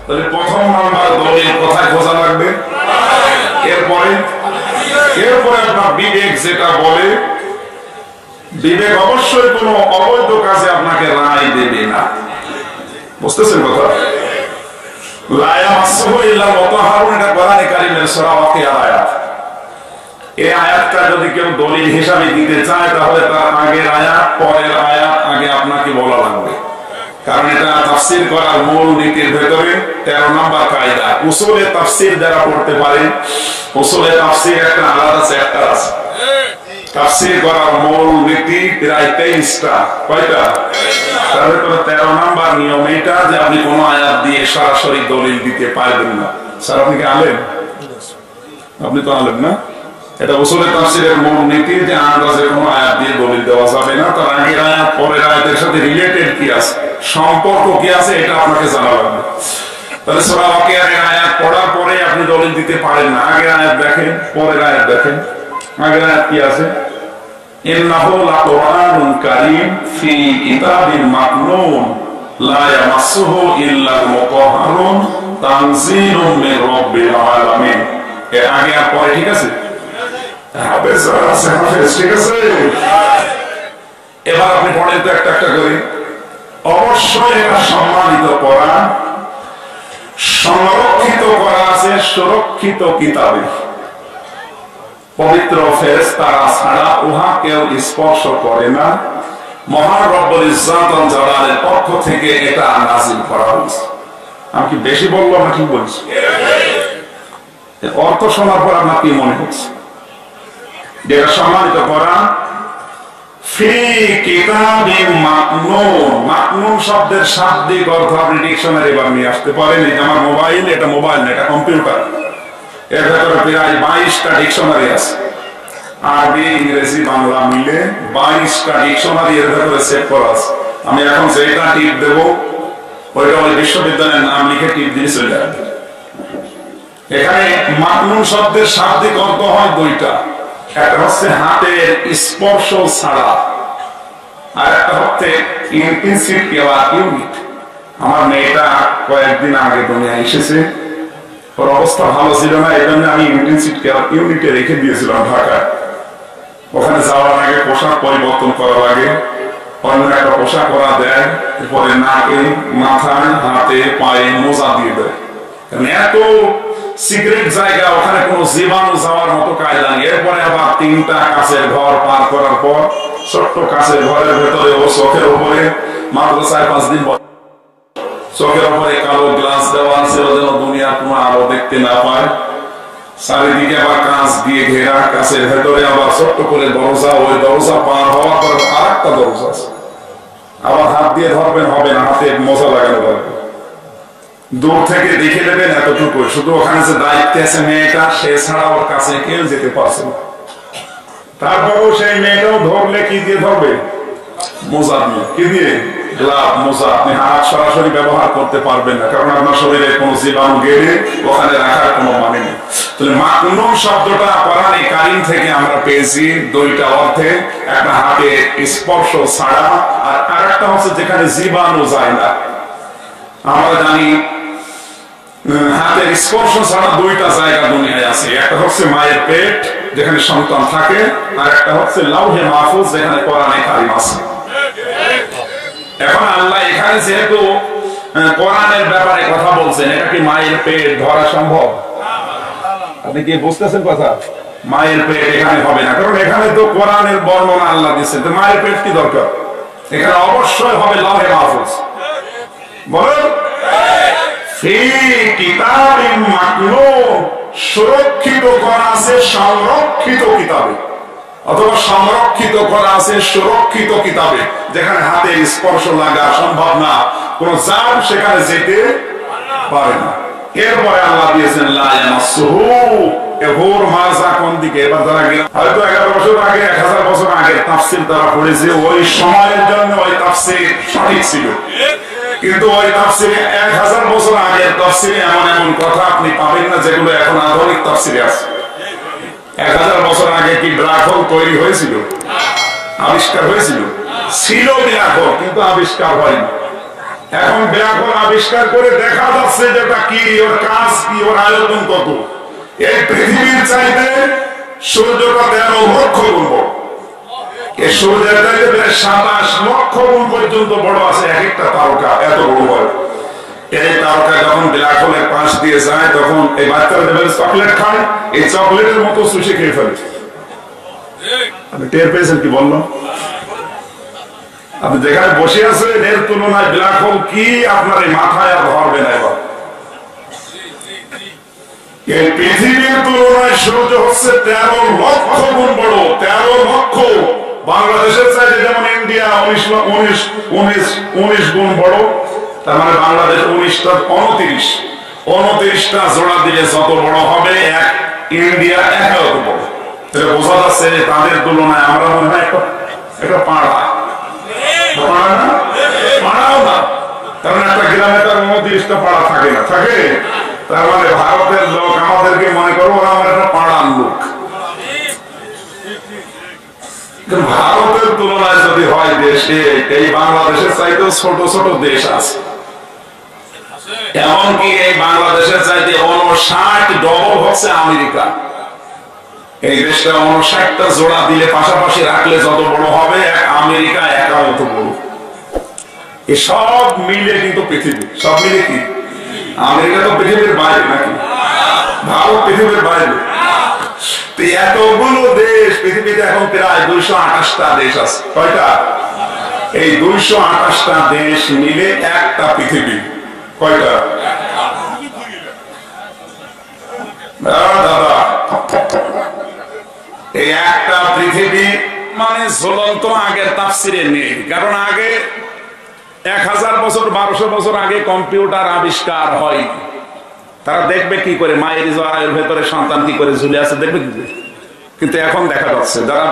তাহলে প্রথম নাম্বার দলিল কোথায় খোঁজা লাগবে? এরপরে আপনার বিবেক যেটা বলে, বিবেক অবশ্যই কোনো অবৈধ কাজে আপনাকে রায় দেবে না। বুঝতেছেন কথা? লা ইয়ামাসসুহু ইল্লাল মুতাহহারুন, এটা কোরআনে কারীমের সূরা ওয়াকিয়ার আয়াত। এই আয়াতটা যদি কেউ দলিল হিসাবে দিতে চায় তাহলে তার আগের আয়াত পরের আয়াত আগে আপনাকে বলা লাগবে, কারণ এটা তাফসীর করার মূল নীতির ভেতরে 13 নম্বর কায়দা। উসুলে তাফসীর যারা পড়তে পারেন, উসুলে তাফসীর একটা আলাদা চ্যাপ্টার আছে। তাফসীর করার মূল নীতি প্রায় 23টা। কয়টা? তার ভেতরে 13 নম্বর নিয়ম এটা যে আপনি কোন আয়াত দিয়ে সরাসরি দলিল দিতে পারবেন না। স্যার আপনি কি আলেম? আপনি তো আলেম না? এটা উসুলে তাফসীরের মূল নীতি যে আন্দাজে কোনো আয়াত দিয়ে দলিল দেওয়া যাবে না। তার আগের আয়াত পরের আয়াতের সাথে রিলেটেড কি আছে, সম্পর্ক কি আছে, এটা আপনাকে জানা লাগবে। তাহলে সূরা ওয়াকিয়ার আয়াত পড়ার পরে আপনি দলিল দিতে পারেন না। আগের আয়াত দেখেন, পরের আয়াত দেখেন। আগের আয়াত কি আছে? ইন্নাহু লাকুরআনুন কারীম ফি কিতাবিন মাকনুন লা ইয়ামাসসুহু ইল্লাল মুতাহহারুন তানজিলুম মির রাব্বিল আলামিন। এর আগে আর পরে ঠিক আছে? ঠিক আছে। এবার আপনি পড়েন তো একটা একটা করে। অবশ্যই এটা সম্মানিত কোরআন, সংরক্ষিত করা আছে সুরক্ষিত কিতাবে। পবিত্র ফেরেশতারা ছাড়া উহা কেউ স্পর্শ করে না। মহান রব্বুল ইজ্জত ওয়াল জালালের পক্ষ থেকে এটা নাযিল করা হয়েছে। আমি কি বেশি বললাম না ঠিক বলছি? অর্থ শোনার পর আপনার কি মনে হচ্ছে? যেটা সম্মানিত কোরআন ফি কিতাবিন মাকনুন। মাকনুন শব্দের শাব্দিক অর্থ আপনি ডিকশনারি বার নিয়ে আসতে পারেন। এই আমার মোবাইল, এটা মোবাইল না, এটা কম্পিউটার। এর ভেতরে প্রায় 22টা ডিকশনারি আছে, আরবি, ইংরেজি, বাংলা মিলে 22টা ডিকশনারি এর ভেতরে সেভ করা আছে। আমি এখন যেটা টিপ দেব ওইটা ওই বিশ্ববিদ্যালয়ের নাম লিখে টিপ দিয়ে চলে যাবে। এখানে মাকনুন শব্দের শাব্দিক অর্থ হয় দুইটা, একটা হচ্ছে হাতের স্পর্শ ছাড়া, আর একটা হচ্ছে ইনটেনসিভ কেয়ার ইউনিট। আমার মেয়েটা কয়েকদিন আগে দুনিয়া এসেছে, ওর অবস্থা ভালো ছিল না, এই জন্য আমি ইনটেনসিভ কেয়ার ইউনিটে রেখে দিয়েছিলাম ঢাকায়। ওখানে যাওয়ার আগে পোশাক পরিবর্তন করা লাগে, অন্য একটা পোশাক করা দেয়, এরপরে নাকে, মাথায়, হাতে, পায়ে মোজা দিয়ে দেয়। এত সিক্রেট জায়গা, ওখানে কোনো জীবাণু যাওয়ার মতো কায়দা নেই। এরপরে আবার 3টা কাঁচের ঘর পার করার পর ছোট্ট কাঁচের ঘরের ভেতরে ও চোখের উপরে মাত্র 4-5 দিন চোখের উপরে কালো গ্লাস দেওয়া ছিল যেন দুনিয়ার কোনো আলো দেখতে না পায়। চারিদিকে আবার কাঁচ দিয়ে ঘেরা, কাঁচের ভেতরে আবার ছোট্ট করে দরজা, ওই দরজা পার হওয়ার পর আরেকটা দরজা আছে। আবার হাত দিয়ে ধরবেন হবে না, হাতে মোজা লাগানো লাগবে। দূর থেকে দেখে নেবেন এতটুকু, শুধু ওখানে যে দায়িত্বে আছে মেয়েটা, সে ছাড়া ওর কাছে কেউ যেতে পারছে না। তারপরেও সেই মেয়েটাও ধরলে কি দিয়ে ধরবে? মোজা দিয়ে। কি দিয়ে? গ্লাভ, মোজা। আপনি হাত সরাসরি ব্যবহার করতে পারবেন না, কারণ আপনার শরীরে কোনো জীবাণু গেলে ওখানে রাখার কোনো মানে নেই। তাহলে মাকনুন শব্দটা কোরআনে কারীম থেকে আমরা পেয়েছি দুইটা অর্থে, একটা হাতে স্পর্শ ছাড়া, আর আরেকটা হচ্ছে যেখানে জীবাণু যায় না। আমরা জানি হাতের স্পর্শ ছাড়া 2টা জায়গা দুনিয়ায় আছে, একটা হচ্ছে মায়ের পেট যেখানে সন্তান থাকে, আর একটা হচ্ছে লাউহে মাহফুজ যেখানে কোরআনে কারীম আছে। এখন আল্লাহ এখানে যেহেতু কোরআনের ব্যাপারে কথা বলছেন, এটা কি মায়ের পেট ধরা সম্ভব? আপনি কি বুঝতেছেন কথা? মায়ের পেট এখানে হবে না, কারণ এখানে তো কোরআনের বর্ণনা আল্লাহ দিয়েছেন। তো মায়ের পেট কি দরকার? এখানে অবশ্যই হবে লাউহে মাহফুজ। বলেন ফি কিতাবিন মাকনুন, সুরক্ষিত করা আছে সংরক্ষিত কিতাবে, অথবা সংরক্ষিত করা আছে সুরক্ষিত কিতাবে, যেখানে হাতের স্পর্শ লাগা সম্ভব না, কোন জাম সেখানে যেতে পারে না। এরপরে আল্লাহ দিয়েছেন লা ইয়ামাসসুহু, এহোর মাজা কোন দিকে? এবার যারা হয়তো 11 বছর আগে, 1000 বছর আগে তাফসীর দ্বারা পড়েছে, ওই সময়ের জন্য ওই তাফসীর সঠিক ছিল, কিন্তু ওই তাফসীরে 1000 বছর আগের তাফসীরে এমন এমন কথা আপনি পাবেন না যেগুলো এখন আধুনিক তাফসীরে আছে। 1000 বছর আগে কি ব্ল্যাক হোল তৈরি হয়েছিল? আবিষ্কার হয়েছিল? ছিল ব্ল্যাক হোল, কিন্তু আবিষ্কার হয়নি। এখন ব্ল্যাক হোল আবিষ্কার করে দেখা যাচ্ছে যে ওটা কি, ওর কাজ কি, ওর আয়তন কত। এই পৃথিবীর চাইতে সূর্যটা 13 লক্ষ গুণ বড়। এই সূর্যের চাইতে 27 লক্ষ গুণ পর্যন্ত বড় আছে এক একটা তারকা, এত বড় হয়। এই তারকা যখন ব্ল্যাক হোলের পাশ দিয়ে যায় তখন এই বাচ্চারা যেভাবে চকলেট খায়, এই চকলেটের মতো চুষে খেয়ে ফেলে। আপনি টের পেয়েছেন কি বললাম? আপনি যেখানে বসে আছেন এর তুলনায় ব্ল্যাক হোল কি আপনার এই মাথায় আর ধরবে না। এবার এই পৃথিবীর তুলনায় সূর্য হচ্ছে 13 লক্ষ গুণ বড়। 13 লক্ষ। বাংলাদেশের চাইতে যেমন ইন্ডিয়া 19 গুণ বড়, তার মানে বাংলাদেশ 19টা 29টা জোড়া দিলে যত বড় হবে এক ইন্ডিয়া এত বড়। এটা বোঝা যাচ্ছে যে তাদের তুলনায় আমরা মনে হয় একটা পাড়া পাড়াও না। কারণ একটা গ্রামে তার 29টা পাড়া থাকে না, থাকে। তার মানে ভারতের লোক আমাদেরকে মনে করবো আমরা একটা পাড়ার লোক। ভারতের তুলনায় যদি হয় দেশে, এই বাংলাদেশের চাইতেও ছোট ছোট দেশ আছে। এমনকি এই বাংলাদেশের চাইতে 59 ডবল হচ্ছে আমেরিকা। এই দেশটা 59টা জোড়া দিলে পাশাপাশি রাখলে যত বড় হবে আমেরিকা একা মত বড়। এই সব মিলে কিন্তু পৃথিবী, সব মিলে কি আমেরিকা তো পৃথিবীর বাইরে নাকি? ভারত পৃথিবীর বাইরে। এতগুলো দেশ পৃথিবীতে এখন প্রায় 228টা দেশ আছে। কয়টা? এই 228টা দেশ মিলে একটা পৃথিবী। কয়টা? দাদা, এই একটা পৃথিবী মানে ঝুলন্ত আগের তাফসিরে নেই। কারণ আগে 1000 বছর 1200 বছর আগে কম্পিউটার আবিষ্কার হয়। তারা দেখবে কি করে মায়ের জরায়ুর ভেতরে সন্তান কি করে ঝুলে আছে, দেখবে কি করে? কিন্তু এখন দেখা যাচ্ছে যারা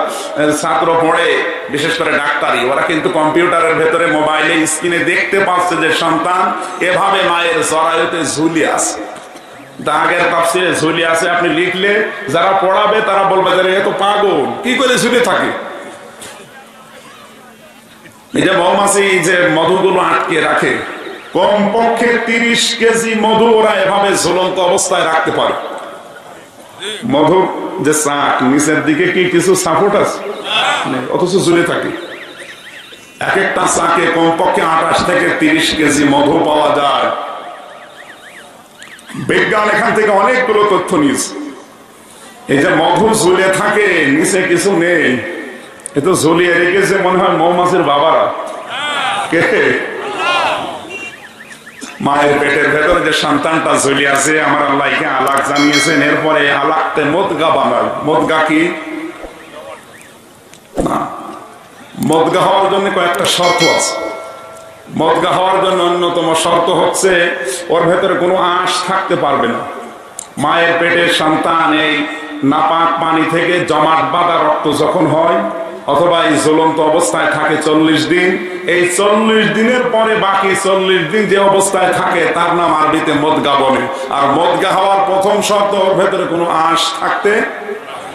ছাত্র পড়ে, বিশেষ করে ডাক্তারি, ওরা কিন্তু কম্পিউটারের ভেতরে মোবাইলে স্ক্রিনে দেখতে পাচ্ছে যে সন্তান এভাবে মায়ের জরায়ুতে ঝুলে আছে। আগের তাফসিরে ঝুলে আছে আপনি লিখলে যারা পড়াবে তারা বলবে যে এ তো পাগল, কি করে ঝুলে থাকে। এই যে মৌমাছি যে মধুগুলো আটকে রাখে, কমপক্ষে 30 কেজি মধু ওরা এভাবে ঝুলন্ত অবস্থায় রাখতে পারে। মধু যে চাক নিচের দিকে কি কিছু সাপোর্ট আছে? অথচ ঝুলে থাকে। এক একটা চাকে কমপক্ষে 28 থেকে 30 কেজি মধু পাওয়া যায়। বিজ্ঞান এখান থেকে অনেকগুলো তথ্য নিয়েছে। এই যে মধু ঝুলে থাকে, নিচে কিছু নেই, এ তো ঝুলিয়ে রেখেছে মনে হয় মৌমাছির বাবারা। কে? মায়ের পেটের ভেতরে যে সন্তানটা ঝুলে আছে, আমার আল্লাহকে আলাক জানিয়েছেন। এরপরে আলাকতে মদগা বানায়। মদগা কি? না, মদগা হওয়ার জন্য কয়েকটা শর্ত আছে। মদগা হওয়ার জন্য অন্যতম শর্ত হচ্ছে ওর ভেতরে কোনো আঁশ থাকতে পারবে না। মায়ের পেটের সন্তান এই নাপাক পানি থেকে জমাট বাঁধা রক্ত যখন হয়, অথবা এই জ্বলন্ত অবস্থায় থাকে 40 দিন, এই 40 দিনের পরে বাকি 40 দিন যে অবস্থায় থাকে তার নাম আরবিতে মদগা বলে। আর মদগা হওয়ার প্রথম শর্ত ওর ভেতরে কোনো আঁশ থাকতে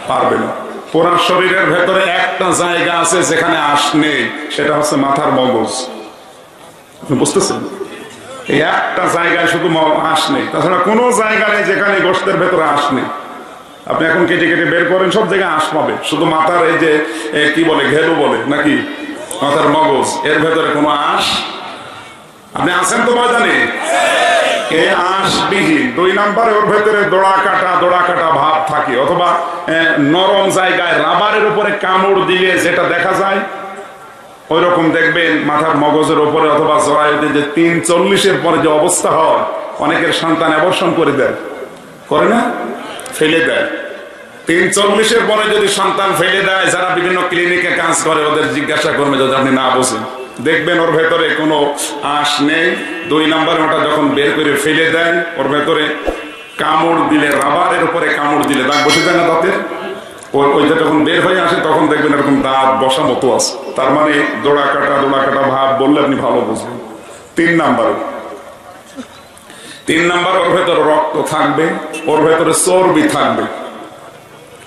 পারবে না। পুরা শরীরের ভেতরে একটা জায়গা আছে যেখানে আঁশ নেই, সেটা হচ্ছে মাথার মগজ। বুঝতেছেন? এই একটা জায়গায় শুধু আঁশ নেই, তাছাড়া কোনো জায়গা নেই যেখানে গোশতের ভেতরে আঁশ নেই। আপনি এখন কেটে কেটে বের করেন, সব জায়গায় আঁশ পাবে। শুধু মাথার এই যে কি বলে, ঘেলু বলে নাকি, মাথার মগজ, এর ভেতরে কোনো আঁশ। আপনি আছেন তো ময়দানে? এই আঁশবিহীন 2 নম্বরে ওর ভেতরে দোড়া কাটা ভাব থাকে, অথবা নরম জায়গায় রাবারের উপরে কামড় দিলে যেটা দেখা যায় ওই রকম দেখবেন মাথার মগজের উপরে অথবা জরায়ুতে যে 3-40-এর পরে যে অবস্থা হয়, অনেকের সন্তান অ্যাবর্শন করে দেয়, করে না? ফেলে দেয়। 3-40-এর পরে যদি সন্তান ফেলে দেয়, যারা বিভিন্ন ক্লিনিকে কাজ করে ওদের জিজ্ঞাসা করবে, যদি আপনি না বোঝেন, দেখবেন ওর ভেতরে কোনো আঁশ নেই। 2 নম্বরে ওটা যখন বের করে ফেলে দেয়, ওর ভেতরে কামড় দিলে, রাবারের উপরে কামড় দিলে দাগ বসে যায় না দাঁতের, ওইটা যখন বের হয়ে আসে তখন দেখবেন এরকম দাঁত বসা মতো আছে। তার মানে দোড়া কাটা ভাব বললে আপনি ভালো বুঝবেন। 3 নম্বর ওর ভেতরে রক্ত থাকবে, ওর ভেতরে চর্বি থাকবে।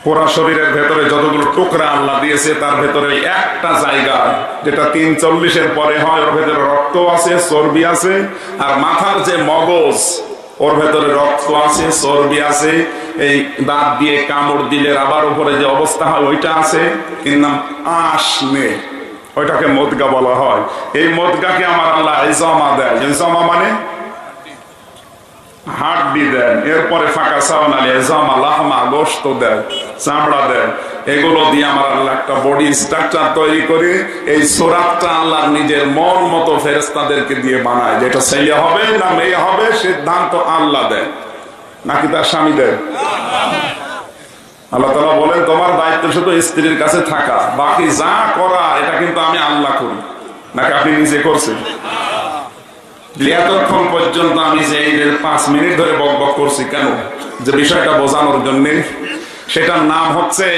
পুরা শরীরের ভেতরে যতগুলো টুকরা আল্লাহ দিয়েছে তার ভেতরে একটা জায়গা যেটা 340-এর পরে হয়, ওর ভেতরে রক্ত আছে, চর্বি আছে। আর মাথার যে মগজ, ওর ভেতরে রক্ত আছে, চর্বি আছে। এই দাঁত দিয়ে কামড় দিলে আবার উপরে যে অবস্থা হয় ওইটা আছে, এর নাম আশনে, ওইটাকে মদগা বলা হয়। এই মদগাকে আমার আল্লাহ ইজামা দেয়। ইজামা মানে হাড্ডি দেন, এরপরে ফাঁকা সাওয়ান আলী ইজামা লাহমা গোশত দেন, চামড়া দেন। এগুলো দিয়ে আমার আল্লাহ একটা বডি স্ট্রাকচার তৈরি করে এই সূরাতটা আল্লাহর নিজের মন মতো ফেরেশতাদেরকে দিয়ে বানায়। যেটা ছেলে হবে না মেয়ে হবে সিদ্ধান্ত আল্লাহ দেন, নাকি তার স্বামী দেন? আল্লাহ তাআলা বলেন তোমার দায়িত্ব শুধু স্ত্রীর কাছে থাকা, বাকি যা করা এটা কিন্তু আমি আল্লাহ করি। নাকি আপনি নিজে করছেন? এতক্ষণ পর্যন্ত আমি যে 5 মিনিট ধরে বক বক করছি কেন, যে বিষয়টা বোঝানোর জন্য। সেটার নাম হচ্ছে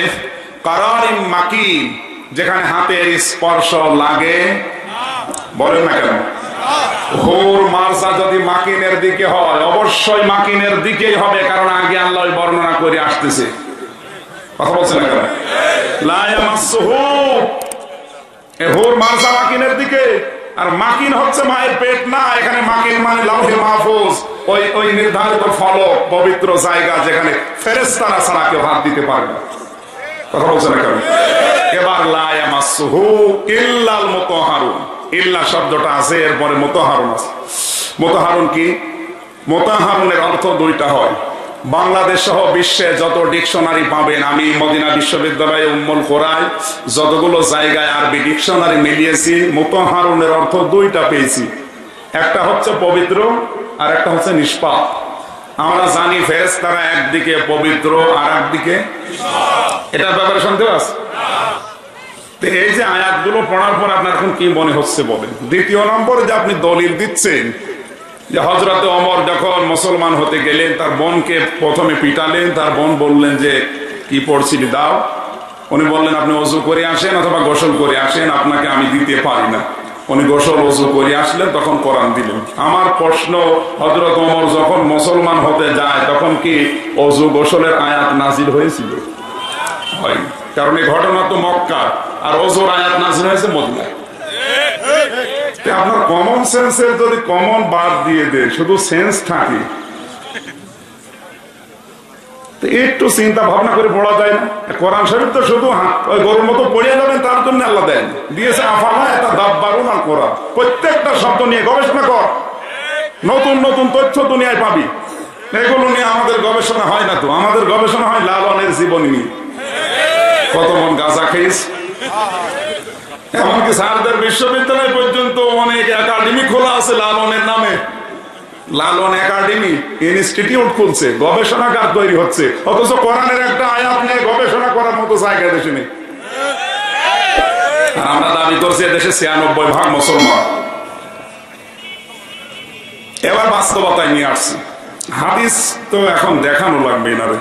কারারিম মাকিন, যেখানে হাতের স্পর্শ লাগে। বলেন না কেন? হুর মারসা যদি মাকিনের দিকে হয় অবশ্যই মাকিনের দিকেই হবে, কারণ আগে আল্লাহ বর্ণনা করে আসতেছে। কথা বলছেন না কেন? লা ইয়ামাসসুহু, এ হুর মারসা মাকিনের দিকে। আর মাকিন হচ্ছে মায়ের পেট না, এখানে মাকিন মানে লাউহে মাহফুজ, ওই নির্ধারিত ফলক, পবিত্র জায়গা যেখানে ফেরেশতারা ছাড়া কেউ হাত দিতে পারবে না। কথা বলছেন না কেন? এবার লা ইয়ামাসসুহু ইল্লাল মুতাহহারুন, ইল্লা শব্দটা আছে, এরপরে মুতাহহারুন আছে। মুতাহহারুন কি? মুতাহহারুনের অর্থ দুইটা হয়। বাংলাদেশ সহ বিশ্বে যত ডিকশনারি পাবেন, আমি মদিনা বিশ্ববিদ্যালয়ে উম্মুল কোরআয় যতগুলো জায়গায় আরবি ডিকশনারি মিলিয়েছি, মুতাহহারুনের অর্থ দুইটা পেয়েছি। একটা হচ্ছে পবিত্র আর একটা হচ্ছে নিষ্পাপ। আমরা জানি ফেরেশতারা একদিকে পবিত্র আর একদিকে নিষ্পাপ, এটার ব্যাপারে সন্দেহ আছে? তো এই যে আয়াতগুলো পড়ার পর আপনার এখন কি মনে হচ্ছে বলেন? দ্বিতীয় নম্বরে যে আপনি দলিল দিচ্ছেন যে হযরতে ওমর যখন মুসলমান হতে গেলেন তার বোনকে প্রথমে পিটালেন, তার বোন বললেন যে কি পড়ছিলি দাও। উনি বললেন আপনি ওযু করে আসেন অথবা গোসল করে আসেন, আপনাকে আমি দিতে পারি না। উনি গোসল ওযু করে আসলেন, তখন কোরআন দিলেন। আমার প্রশ্ন, হযরত ওমর যখন মুসলমান হতে যায় তখন কি ওযু গোসলের আয়াত নাজিল হয়েছিল? হয়নি, কারণ এই ঘটনা তো মক্কা, আর ওযুর আয়াত নাজিল হয়েছে মদিনায়। আপনার কমন সেন্সের যদি কমন বাদ দিয়ে দেয়, শুধু সেন্স থাকে, একটু চিন্তা ভাবনা করে পড়া যায় না? কোরআন শরীফ তো শুধু ওই গরুর মতো পড়িয়ে যাবেন তার জন্য আল্লাহ দেন দিয়েছে। আফালা ইয়াতাদাব্বারুন আল কোরআন, প্রত্যেকটা শব্দ নিয়ে গবেষণা কর, নতুন নতুন তথ্য দুনিয়ায় পাবি। এগুলো নিয়ে আমাদের গবেষণা হয় না তো, আমাদের গবেষণা হয় লালনের জীবনী নিয়ে। কত মন গাঁজা খেয়েছ, এমনকি স্যারদের বিশ্ববিদ্যালয় পর্যন্ত অনেক একাডেমি খোলা আছে লালনের নামে। লালন একাডেমি ইনস্টিটিউট খুলছে, গবেষণাগার তৈরি হচ্ছে, অথচ কোরআনের একটা আয়াত নিয়ে গবেষণা করার মতো জায়গা দেশে নেই। আমরা দাবি করছি দেশে 96% মুসলমান। এবার বাস্তবতায় নিয়ে আসছি। হাদিস তো এখন দেখানো লাগবে না রে,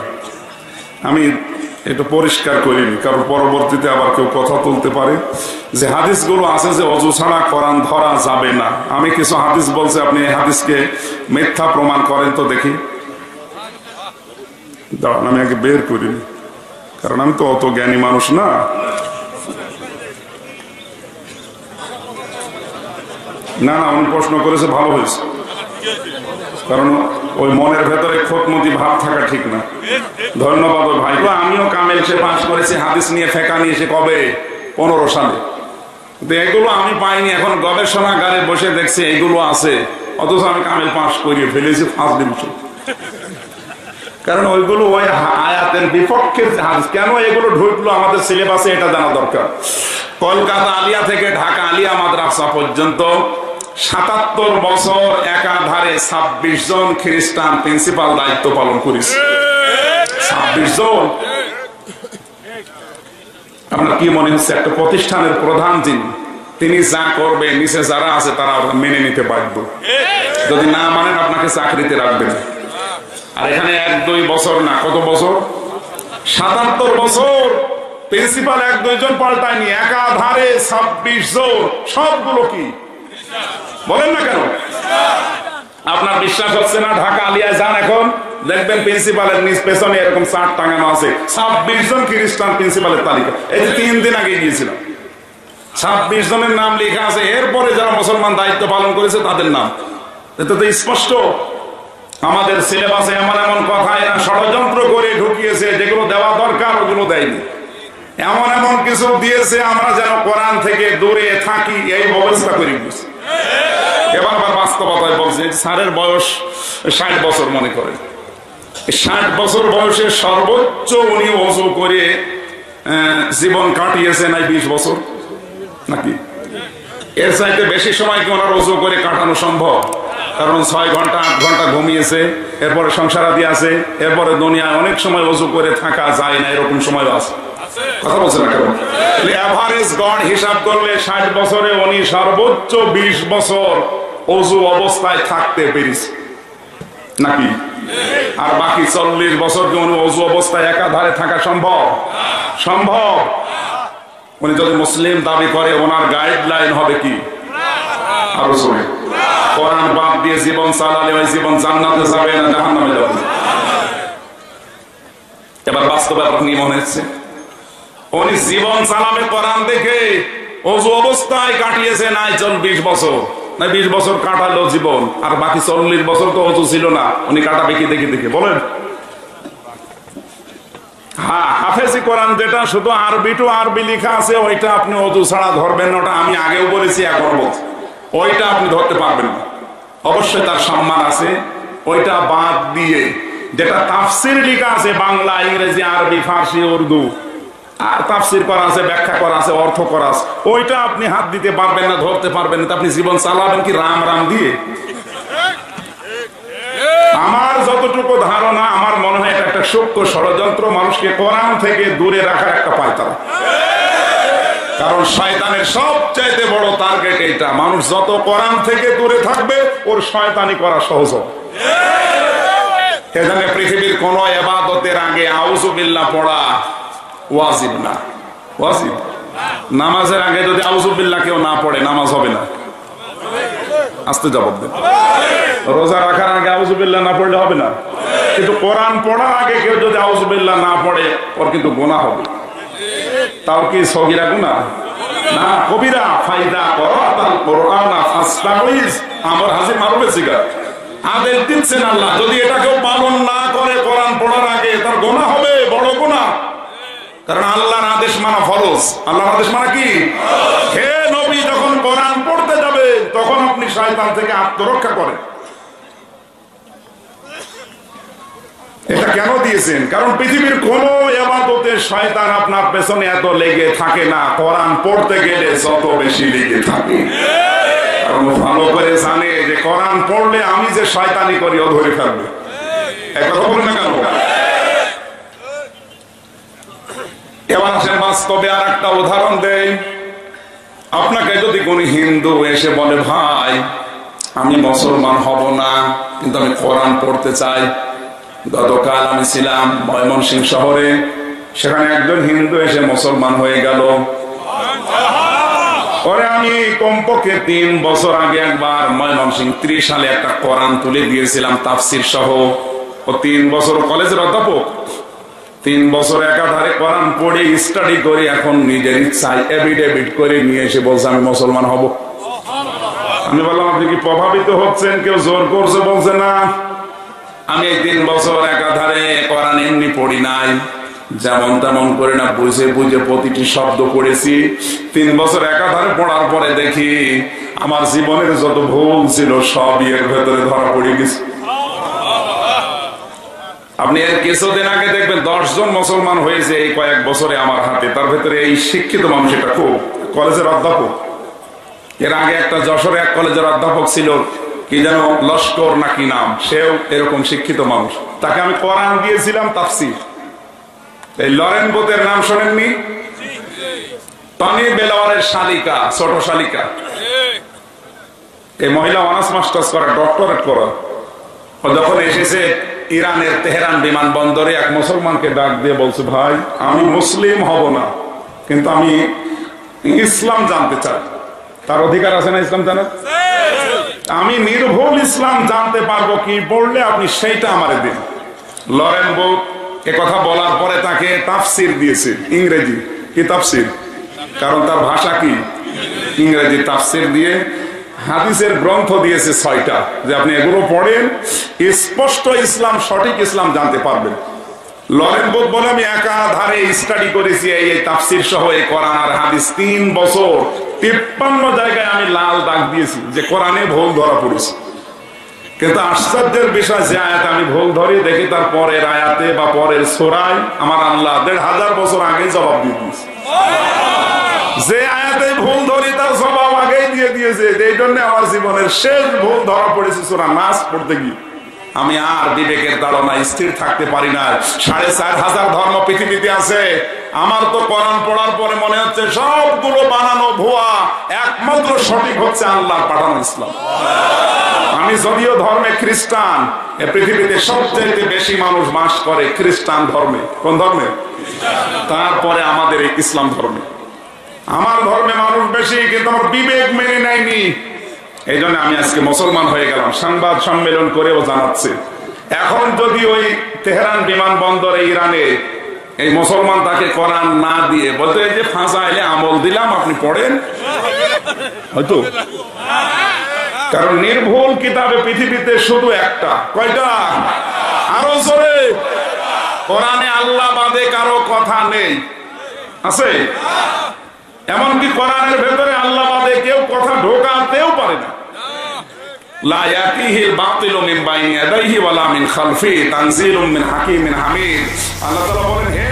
আমি এটা পরিষ্কার করিনি, কারণ পরবর্তীতে আবার কেউ কথা তুলতে পারে যে হাদিসগুলো আছে যে অজু ছাড়া কোরআন ধরা যাবে না। আমি কিছু হাদিস বলছি, আপনি এই হাদিসকে মিথ্যা প্রমাণ করেন তো দেখি। দাঁড়ান, আমি আগে বের করিনি, কারণ আমি তো অত জ্ঞানী মানুষ না। না না, উনি প্রশ্ন করেছে, ভালো হয়েছে, কারণ ওই মনের ভেতরে খোঁতমতি ভাব থাকা ঠিক না। ধন্যবাদ ভাই। আমিও কামেল সে পাস করেছি হাদিস নিয়ে, ফেকা নিয়ে, সে কবে 15 সালে। এগুলো আমি পাইনি, এখন গবেষণাগারে বসে দেখছি এগুলো আছে, অথচ আমি কামেল পাস করিয়ে ফেলেছি ফার্স্ট ডিভিশন। কারণ ওইগুলো ওই আয়াতের বিপক্ষের হাদিস। কেন এগুলো ঢুকলো আমাদের সিলেবাসে এটা জানা দরকার। কলকাতা আলিয়া থেকে ঢাকা আলিয়া মাদ্রাসা পর্যন্ত 77 বছর একাধারে 26 জন খ্রিস্টান প্রিন্সিপাল দায়িত্ব পালন করেছে। 26 জন। আপনার কি মনে হচ্ছে একটা প্রতিষ্ঠানের প্রধান যিনি, তিনি যা করবে নিচে যারা আছে তারা মেনে নিতে বাধ্য, যদি না মানেন আপনাকে চাকরিতে রাখবেন। আর এখানে 1-2 বছর না, কত বছর? 77 বছর প্রিন্সিপাল 1-2 জন পাল্টায়নি, একাধারে 26 জন। সবগুলো কি বলেন না কেন? আপনার বিশ্বাস হচ্ছে না? ঢাকা আলিয়ায় যান এখন, দেখবেন প্রিন্সিপালের নিজ পেছনে এরকম চার্ট টাঙানো আছে 26 জন খ্রিস্টান প্রিন্সিপালের তালিকা। এই যে 3 দিন আগে গিয়েছিলাম, 26 জনের নাম লেখা আছে, এরপরে যারা মুসলমান দায়িত্ব পালন করেছে তাদের নাম। এটা তো স্পষ্ট আমাদের সিলেবাসে এমন এমন কথা এরা ষড়যন্ত্র করে ঢুকিয়েছে, যেগুলো দেওয়া দরকার ওগুলো দেয়নি। এমন এমন কিছু দিয়েছে আমরা যেন কোরআন থেকে দূরে থাকি, এই ব্যবস্থা করে দিয়েছে। এবার আবার বাস্তবতায় বলছে, স্যারের বয়স 60 বছর মনে করেন, 60 বছর বয়সে সর্বোচ্চ উনি ওযু করে জীবন কাটিয়েছে নাই 20 বছর নাকি? এর চাইতে বেশি সময় কি ওনার ওযু করে কাটানো সম্ভব? কারণ 6 ঘন্টা 8 ঘন্টা ঘুমিয়েছে, এরপরে সংসারাদি আছে, এরপরে দুনিয়ায় অনেক সময় ওযু করে থাকা যায় না, এরকম সময় আছে। কথা বলছে না কেন? এভারেজ গড় হিসাব করলে 60 বছরে উনি সর্বোচ্চ 20 বছর ওযু অবস্থায় থাকতে পেরেছে নাকি? আর বাকি 40 বছর কি উনি ওযু অবস্থায় একাধারে থাকা সম্ভব? সম্ভব। উনি যদি মুসলিম দাবি করে ওনার গাইডলাইন হবে কি? আরো শুনে, কোরআন বাদ দিয়ে জীবন চালালে ওই জীবন জান্নাতে যাবে না জাহান্নামে যাবে? এবার বাস্তবে আপনি মনে হচ্ছে উনি জীবন চালাবে কোরআন দেখে, ওযু অবস্থায় কাটিয়েছে নাই 20 বছর, না 20 বছর কাটালো জীবন, আর বাকি 40 বছর তো ওযু ছিল না, উনি কাটাবে কি দেখে দেখে বলেন? হ্যাঁ, হাফেজি কোরআন যেটা শুধু আরবি টু আরবি লেখা আছে, ওইটা আপনি ওযু ছাড়া ধরবেন না। ওটা আমি আগেও বলেছি, এখন বলছি, ওইটা আপনি ধরতে পারবেন না। অবশ্যই তার সম্মান আছে। ওইটা বাদ দিয়ে যেটা তাফসির লেখা আছে, বাংলা, ইংরেজি, আরবি, ফার্সি, উর্দু, আর তাফসির করা আছে, ব্যাখ্যা করা আছে, অর্থ করা আছে, ওইটা আপনি হাত দিতে পারবেন না, ধরতে পারবেন না। আপনি জীবন চালাবেন কি রাম রাম দিয়ে? আমার যতটুকু ধারণা, আমার মনে হয় এটা একটা সূক্ষ্ম ষড়যন্ত্র, মানুষকে কোরআন থেকে দূরে রাখার একটা পায়তারা। কারণ শয়তানের সবচাইতে বড় টার্গেট এটা, মানুষ যত কোরআন থেকে দূরে থাকবে ওর শয়তানি করা সহজ হবে। এখানে পৃথিবীর কোন ইবাদতের আগে আউযু বিল্লাহ পড়া ওয়াজিব না। ওয়াজিব। নামাজের আগে যদি আউযু বিল্লাহ কেউ না পড়ে নামাজ হবে না। আস্তে জবাব দেন। রোজা রাখার আগে আউযু বিল্লাহ না পড়লে হবে না, কিন্তু কোরআন পড়ার আগে কেউ যদি আউযু বিল্লাহ না পড়ে ওর কিন্তু গুনাহ হবে। তাও কি সগীরা গুনাহ না কবিরা? ফাইদা করাতাল কুরআনা ফাস্তাইজ, আমর হাজির মারবে সিগা আদেশ দিচ্ছেন আল্লাহ, যদি এটা কেউ পালন না করে কোরআন পড়ার আগে, তার গুনাহ হবে, বড় গুনাহ। কারণ আল্লাহর আদেশ মানা ফরজ। আল্লাহর আদেশ মানা কি? হে নবী, যখন কোরআন পড়তে যাবে তখন আপনি শয়তান থেকে আত্মরক্ষা করেন। এটা কেন দিয়েছেন? কারণ পৃথিবীর কোন ইবাদতে শয়তান আপনার পেছনে এত লেগে থাকে না, কোরআন পড়তে গেলে যত বেশি লেগে থাকে। কারণ ভালো করে জানে যে কোরআন পড়লে আমি যে শয়তানি করি ও ধরে ফেলবে। একথা বলেন না কেন? এবার আসেন বাস্তবে আর একটা উদাহরণ দেই। আপনাকে যদি কোন হিন্দু এসে বলে, ভাই আমি মুসলমান হব না কিন্তু আমি কোরআন পড়তে চাই। গতকাল আমি ছিলাম ময়মনসিংহ শহরে, সেখানে একজন হিন্দু এসে মুসলমান হয়ে গেল। পরে আমি কমপক্ষে 3 বছর আগে একবার ময়মনসিংহ 30 সালে একটা কোরআন তুলে দিয়েছিলাম তাফসির সহ। ও 3 বছর কলেজের অধ্যাপক, 3 বছর একাধারে কোরআন পড়ে স্টাডি করে এখন নিজের ইচ্ছায় এফিডেভিট করে নিয়ে এসে বলছে আমি মুসলমান হব। আমি বললাম, আপনি কি প্রভাবিত হচ্ছেন? কেউ জোর করছে? বলছে না, আমি 3 বছর একাধারে কোরআন এমনি পড়ি নাই, যেমন তেমন করে না, বুঝে বুঝে প্রতিটি শব্দ পড়েছি। 3 বছর একাধারে পড়ার পরে দেখি আমার জীবনের যত ভুল ছিল সব এর ভেতরে ধরা পড়ে গেছে। আপনি এর কিছুদিন আগে দেখবেন 10 জন মুসলমান হয়েছে এই কয়েক বছরে আমার হাতে। তার ভেতরে এই শিক্ষিত মানুষ, এটা খুব কলেজের অধ্যাপক। এর আগে একটা যশোরে এক কলেজের অধ্যাপক ছিল, কি যেন লস্কর নাকি নাম, সেও এরকম শিক্ষিত মানুষ। তাকে আমি কোরআন দিয়েছিলাম তাফসীর। এই লরেন বোথের নাম শোনেননি? টনি বেলাওয়ারের শালিকা, ছোট শালিকা। এই মহিলা অনার্স মাস্টার্স করা, ডক্টরেট করা। যখন এসেছে ইরানের তেহরান বিমানবন্দরে, এক মুসলমানকে ডাক দিয়ে বলছে, ভাই আমি মুসলিম হব না কিন্তু আমি ইসলাম জানতে চাই। তার অধিকার আছে না ইসলাম জানার? আমি নির্ভুল ইসলাম জানতে পারবো কি পড়লে, আপনি সেইটা আমারে দিন। লরেন বুক এ কথা বলার পরে তাকে তাফসির দিয়েছে, ইংরেজি কি তাফসির, কারণ তার ভাষা কি ইংরেজি। তাফসির দিয়ে হাদিসের গ্রন্থ দিয়েছে 6টা, যে আপনি এগুলো পড়েন, স্পষ্ট ইসলাম, সঠিক ইসলাম জানতে পারবেন। লরেন বুক বলে আমি একাধারে স্টাডি করেছি এই তাফসির সহ এই কোরআন আর হাদিস 3 বছর, 53 জায়গায় আমি লাল দাগ দিয়েছি যে কোরআনে ভুল ধরা পড়েছে। কিন্তু আশ্চর্যের বিষয়, যে আয়াত আমি ভুল ধরি দেখি তার পরের আয়াতে বা পরের সূরায় আমার আল্লাহ 1500 বছর আগে জবাব দিয়ে দিয়েছে। যে আয়াতে ভুল ধরি তার জবাব আগেই দিয়ে দিয়েছে। এই জন্য আমার জীবনের শেষ ভুল ধরা পড়েছে সূরা নাস পড়তে গিয়ে। আমি আর বিবেকের তাড়না স্থির থাকতে পারি না। 4500 ধর্ম পৃথিবীতে আছে, আমার তো কোরআন পড়ার পরে মনে হচ্ছে সবগুলো বানানো ভুয়া, একমাত্র সঠিক হচ্ছে আল্লাহর পাঠানো ইসলাম। আমি যদিও ধর্মে খ্রিস্টান, এ পৃথিবীতে সবচেয়ে বেশি মানুষ বাস করে খ্রিস্টান ধর্মে। কোন ধর্মে? তারপরে আমাদের এই ইসলাম ধর্মে। আমার ধর্মে মানুষ বেশি, কিন্তু আমার বিবেক মেনে নেয়নি। এই জন্য আমি আজকে মুসলমান হয়ে গেলাম, সংবাদ সম্মেলন করেও জানাচ্ছে। এখন যদি ওই তেহরান বিমানবন্দরে ইরানে এই মুসলমান তাকে কোরআন না দিয়ে বলতে, এই যে ফাঁসাইলে আমল দিলাম আপনি পড়েন, হয়তো। কারণ নির্ভুল কিতাবে পৃথিবীতে শুধু একটা। কয়টা? আরো জোরে। কোরআনে আল্লাহ বাদে কারো কথা নেই, আছে? এমনকি কোরআনের ভেতরে আল্লাহ বাদে কেউ কথা ঢোকাতেও পারে না। লা ইয়াতিহিল বাতিলু মিন বাইনি ইয়াদাইহি ওয়ালা মিন খালফি তানজিলুম মিন হাকিমিন হামিদ। আল্লাহ তাআলা বলেন, হে